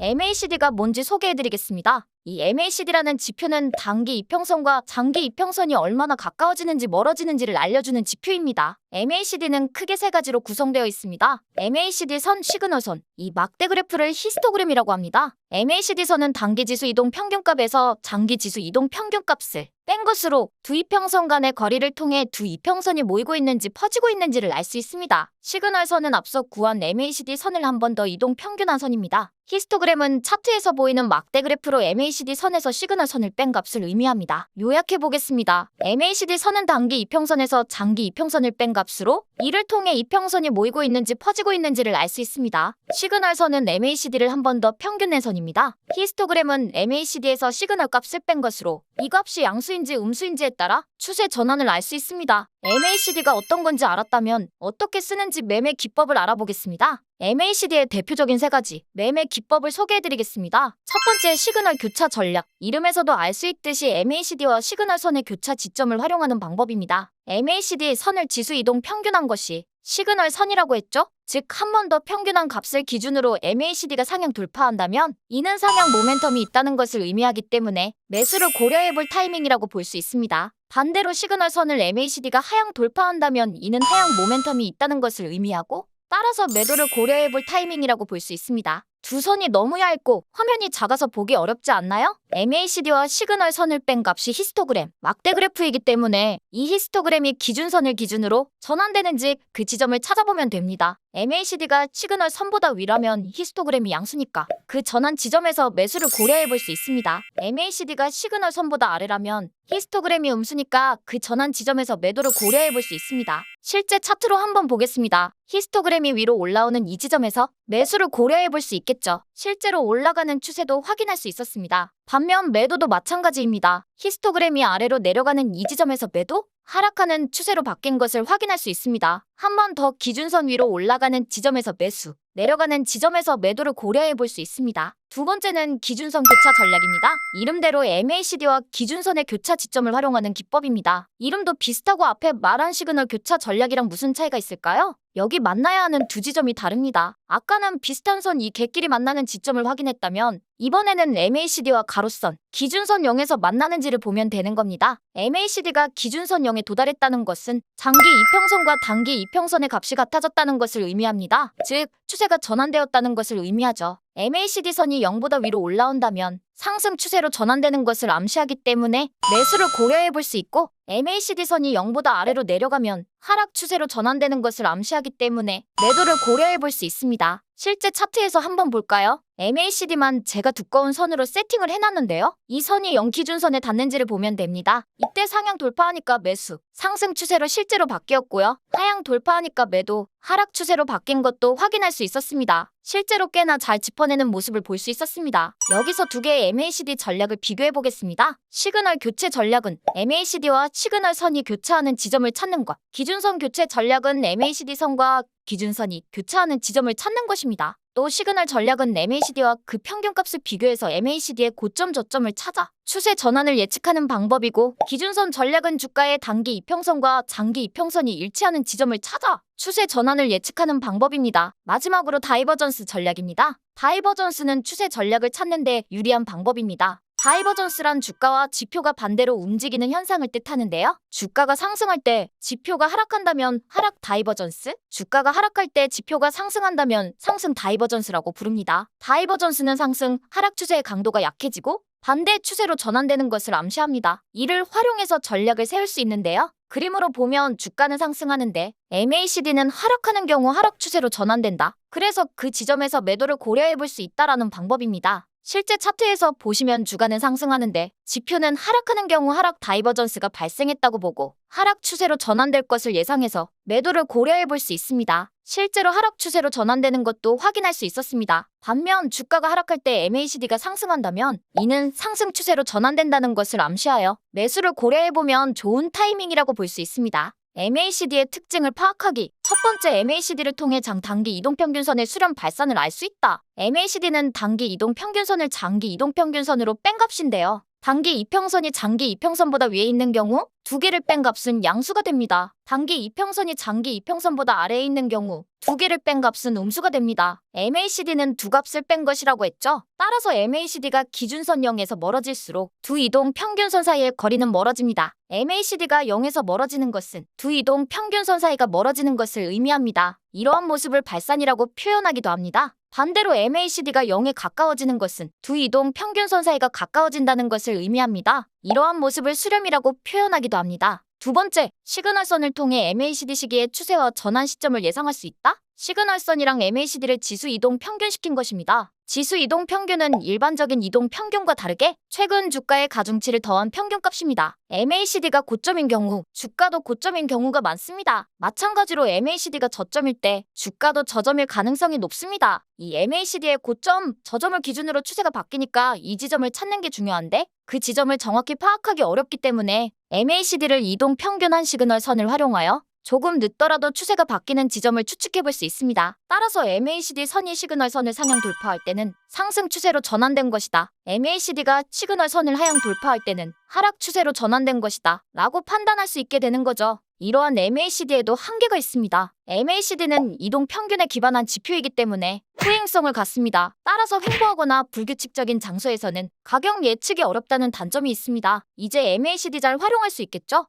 MACD가 뭔지 소개해드리겠습니다. 이 MACD라는 지표는 단기 이평선과 장기 이평선이 얼마나 가까워지는지 멀어지는지를 알려주는 지표입니다. MACD는 크게 세 가지로 구성되어 있습니다. MACD 선, 시그널선, 이 막대 그래프를 히스토그램이라고 합니다. MACD 선은 단기 지수 이동 평균값에서 장기 지수 이동 평균값을 뺀 것으로 두 이평선 간의 거리를 통해 두 이평선이 모이고 있는지 퍼지고 있는지를 알 수 있습니다. 시그널선은 앞서 구한 MACD 선을 한 번 더 이동 평균한 선입니다. 히스토그램은 차트에서 보이는 막대 그래프로 MACD 선에서 시그널 선을 뺀 값을 의미합니다. 요약해 보겠습니다. MACD 선은 단기 이평선에서 장기 이평선을 뺀 값으로 이를 통해 이평선이 모이고 있는지 퍼지고 있는지를 알 수 있습니다. 시그널 선은 MACD를 한 번 더 평균낸 선입니다. 히스토그램은 MACD에서 시그널 값을 뺀 것으로 이 값이 양수인지 음수인지에 따라 추세 전환을 알 수 있습니다. MACD가 어떤 건지 알았다면 어떻게 쓰는지 매매 기법을 알아보겠습니다. MACD의 대표적인 세 가지 매매 기법을 소개해드리겠습니다. 첫 번째, 시그널 교차 전략. 이름에서도 알 수 있듯이 MACD와 시그널 선의 교차 지점을 활용하는 방법입니다. MACD 선을 지수 이동 평균한 것이 시그널 선이라고 했죠? 즉, 한 번 더 평균한 값을 기준으로 MACD가 상향 돌파한다면 이는 상향 모멘텀이 있다는 것을 의미하기 때문에 매수를 고려해볼 타이밍이라고 볼 수 있습니다. 반대로 시그널 선을 MACD가 하향 돌파한다면 이는 하향 모멘텀이 있다는 것을 의미하고 따라서 매도를 고려해볼 타이밍이라고 볼 수 있습니다. 두 선이 너무 얇고 화면이 작아서 보기 어렵지 않나요? MACD와 시그널 선을 뺀 값이 히스토그램, 막대 그래프이기 때문에 이 히스토그램이 기준선을 기준으로 전환되는지 그 지점을 찾아보면 됩니다. MACD가 시그널 선보다 위라면 히스토그램이 양수니까 그 전환 지점에서 매수를 고려해볼 수 있습니다. MACD가 시그널 선보다 아래라면 히스토그램이 음수니까 그 전환 지점에서 매도를 고려해볼 수 있습니다. 실제 차트로 한번 보겠습니다. 히스토그램이 위로 올라오는 이 지점에서 매수를 고려해볼 수 있겠죠. 실제로 올라가는 추세도 확인할 수 있었습니다. 반면 매도도 마찬가지입니다. 히스토그램이 아래로 내려가는 이 지점에서 매도, 하락하는 추세로 바뀐 것을 확인할 수 있습니다. 한 번 더 기준선 위로 올라가는 지점에서 매수, 내려가는 지점에서 매도를 고려해 볼 수 있습니다. 두 번째는 기준선 교차 전략입니다. 이름대로 MACD와 기준선의 교차 지점을 활용하는 기법입니다. 이름도 비슷하고 앞에 말한 시그널 교차 전략이랑 무슨 차이가 있을까요? 여기 만나야 하는 두 지점이 다릅니다. 아까는 비슷한 선 이 개끼리 만나는 지점을 확인했다면 이번에는 MACD와 가로선, 기준선 0에서 만나는지를 보면 되는 겁니다. MACD가 기준선 0에 도달했다는 것은 장기 이평선과 단기 이평선의 값이 같아졌다는 것을 의미합니다. 즉, 추세가 전환되었다는 것을 의미하죠. MACD 선이 0보다 위로 올라온다면 상승 추세로 전환되는 것을 암시하기 때문에 매수를 고려해 볼 수 있고 MACD 선이 0보다 아래로 내려가면 하락 추세로 전환되는 것을 암시하기 때문에 매도를 고려해 볼 수 있습니다. 실제 차트에서 한번 볼까요? MACD만 제가 두꺼운 선으로 세팅을 해놨는데요. 이 선이 0 기준선에 닿는지를 보면 됩니다. 이때 상향 돌파하니까 매수, 상승 추세로 실제로 바뀌었고요. 하향 돌파하니까 매도, 하락 추세로 바뀐 것도 확인할 수 있었습니다. 실제로 꽤나 잘 짚어내는 모습을 볼 수 있었습니다. 여기서 두 개의 MACD 전략을 비교해 보겠습니다. 시그널 교체 전략은 MACD와 시그널 선이 교차하는 지점을 찾는 것. 기준선 교체 전략은 MACD 선과 기준선이 교차하는 지점을 찾는 것입니다. 또 시그널 전략은 MACD와 그 평균값을 비교해서 MACD의 고점 저점을 찾아 추세 전환을 예측하는 방법이고, 기준선 전략은 주가의 단기 이평선과 장기 이평선이 일치하는 지점을 찾아 추세 전환을 예측하는 방법입니다. 마지막으로 다이버전스 전략입니다. 다이버전스는 추세 전략을 찾는 데 유리한 방법입니다. 다이버전스란 주가와 지표가 반대로 움직이는 현상을 뜻하는데요. 주가가 상승할 때 지표가 하락한다면 하락 다이버전스, 주가가 하락할 때 지표가 상승한다면 상승 다이버전스라고 부릅니다. 다이버전스는 상승, 하락 추세의 강도가 약해지고 반대 추세로 전환되는 것을 암시합니다. 이를 활용해서 전략을 세울 수 있는데요. 그림으로 보면 주가는 상승하는데 MACD는 하락하는 경우 하락 추세로 전환된다. 그래서 그 지점에서 매도를 고려해 볼 수 있다라는 방법입니다. 실제 차트에서 보시면 주가는 상승하는데 지표는 하락하는 경우 하락 다이버전스가 발생했다고 보고 하락 추세로 전환될 것을 예상해서 매도를 고려해 볼 수 있습니다. 실제로 하락 추세로 전환되는 것도 확인할 수 있었습니다. 반면 주가가 하락할 때 MACD가 상승한다면 이는 상승 추세로 전환된다는 것을 암시하여 매수를 고려해 보면 좋은 타이밍이라고 볼 수 있습니다. MACD의 특징을 파악하기. 첫 번째, MACD를 통해 장단기 이동평균선의 수렴 발산을 알 수 있다. MACD는 단기 이동평균선을 장기 이동평균선으로 뺀 값인데요. 단기 이평선이 장기 이평선보다 위에 있는 경우 두 개를 뺀 값은 양수가 됩니다. 단기 이평선이 장기 이평선보다 아래에 있는 경우 두 개를 뺀 값은 음수가 됩니다. MACD는 두 값을 뺀 것이라고 했죠. 따라서 MACD가 기준선 0에서 멀어질수록 두 이동 평균선 사이의 거리는 멀어집니다. MACD가 0에서 멀어지는 것은 두 이동 평균선 사이가 멀어지는 것을 의미합니다. 이러한 모습을 발산이라고 표현하기도 합니다. 반대로 MACD가 0에 가까워지는 것은 두 이동 평균선 사이가 가까워진다는 것을 의미합니다. 이러한 모습을 수렴이라고 표현하기도 합니다. 두 번째, 시그널선을 통해 MACD 시기의 추세와 전환 시점을 예상할 수 있다? 시그널선이랑 MACD를 지수 이동 평균시킨 것입니다. 지수 이동 평균은 일반적인 이동 평균과 다르게 최근 주가의 가중치를 더한 평균값입니다. MACD가 고점인 경우 주가도 고점인 경우가 많습니다. 마찬가지로 MACD가 저점일 때 주가도 저점일 가능성이 높습니다. 이 MACD의 고점, 저점을 기준으로 추세가 바뀌니까 이 지점을 찾는 게 중요한데 그 지점을 정확히 파악하기 어렵기 때문에 MACD를 이동 평균한 시그널선을 활용하여 조금 늦더라도 추세가 바뀌는 지점을 추측해볼 수 있습니다. 따라서 MACD 선이 시그널선을 상향 돌파할 때는 상승 추세로 전환된 것이다. MACD가 시그널선을 하향 돌파할 때는 하락 추세로 전환된 것이다. 라고 판단할 수 있게 되는 거죠. 이러한 MACD에도 한계가 있습니다. MACD는 이동 평균에 기반한 지표이기 때문에 후행성을 갖습니다. 따라서 횡보하거나 불규칙적인 장소에서는 가격 예측이 어렵다는 단점이 있습니다. 이제 MACD 잘 활용할 수 있겠죠?